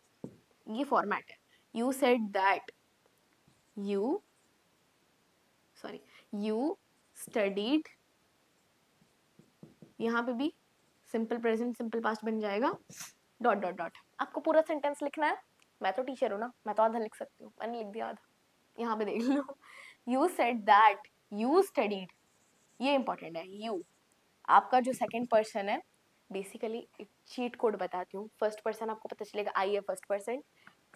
ये फॉर्मेट है, you said that you you studied, यहाँ पे भी सिंपल प्रेजेंट सिंपल पास्ट बन जाएगा, डॉट डॉट डॉट। आपको पूरा सेंटेंस लिखना है, मैं तो टीचर हूँ ना, मैं तो आधा लिख सकती हूँ, मैंने लिख दिया आधा, यहाँ पे देख लो। You said that you studied, ये इंपॉर्टेंट है। यू आपका जो सेकंड पर्सन है, बेसिकली एक चीट कोड बताती हूँ, फर्स्ट पर्सन आपको पता चलेगा आई है फर्स्ट पर्सन,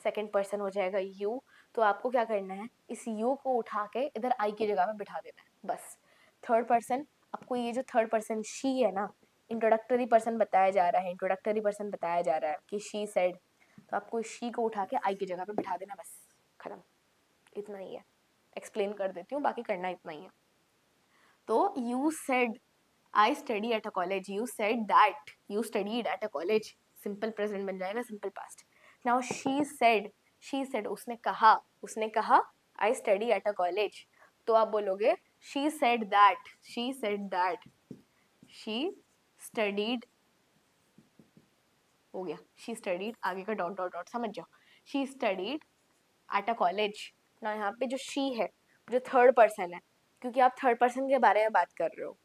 सेकंड पर्सन हो जाएगा यू, तो आपको क्या करना है, इस यू को उठा के इधर आई की जगह में बिठा देना है, बस। थर्ड पर्सन, आपको ये जो थर्ड पर्सन शी है ना, इंट्रोडक्टरी पर्सन बताया जा रहा है, इंट्रोडक्टरी पर्सन बताया जा रहा है कि शी सेड, तो आपको शी को उठा के आई की जगह पे बिठा देना, बस खत्म, इतना ही है। एक्सप्लेन कर देती हूँ, बाकी करना इतना ही है। तो you said I study at a college. You said that you studied at a college. Simple present बन जाएगा, simple past. Now she said उसने कहा I study at a college. तो आप बोलोगे she said that she studied, हो गया she studied, आगे का डॉट डॉट डॉट समझ जाओ, she studied at a college. ना यहाँ पे जो she है, जो थर्ड पर्सन है, क्योंकि आप थर्ड पर्सन के बारे में बात कर रहे हो,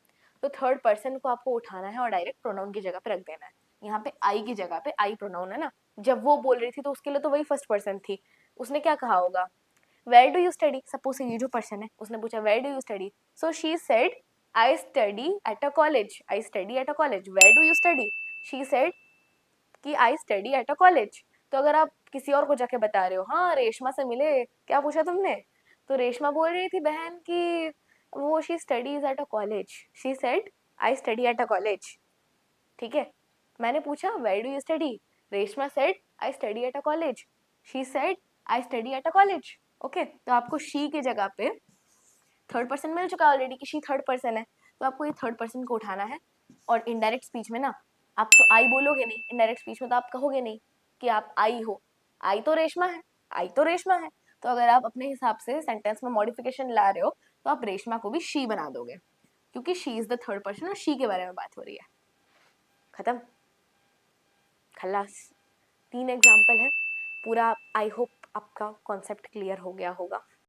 तो थर्ड पर्सन को आपको उठाना है और डायरेक्ट प्रोनाउन की जगह पे रख देना है। यहाँ पे आई की जगह पे आई प्रोनाउन है ना, जब वो बोल रही थी तो उसके लिए तो वही फर्स्ट पर्सन थी, उसने क्या कहा होगा, where do you study, suppose ये जो पर्सन है उसने पूछा where do you study, so she said I study at a college, I study at a college, where do you study, she said कि I study at a college. तो अगर आप किसी और को जाके बता रहे हो, हाँ रेशमा से मिले, क्या पूछा तुमने, तो रेशमा बोल रही थी बहन की वो she studies at a college, she said I study at a college, ठीक है। मैंने पूछा where do you study, Reshma said I study at a college, she said I study at a college, okay. तो आपको शी की जगह पे थर्ड पर्सन मिल चुका है ऑलरेडी कि शी थर्ड पर्सन है, तो आपको ये थर्ड पर्सन को उठाना है, और इनडायरेक्ट स्पीच में ना आप तो आई बोलोगे नहीं, इनडायरेक्ट स्पीच में तो आप कहोगे नहीं कि आप आई हो, आई तो रेशमा है, आई तो रेशमा है। तो अगर आप अपने हिसाब से सेंटेंस में मॉडिफिकेशन ला रहे हो तो आप रेशमा को भी शी बना दोगे, क्योंकि she is the third person और शी के बारे में बात हो रही है, खत्म, खल्लास। 3 एग्जाम्पल है। पूरा आई होप आपका कॉन्सेप्ट क्लियर हो गया होगा।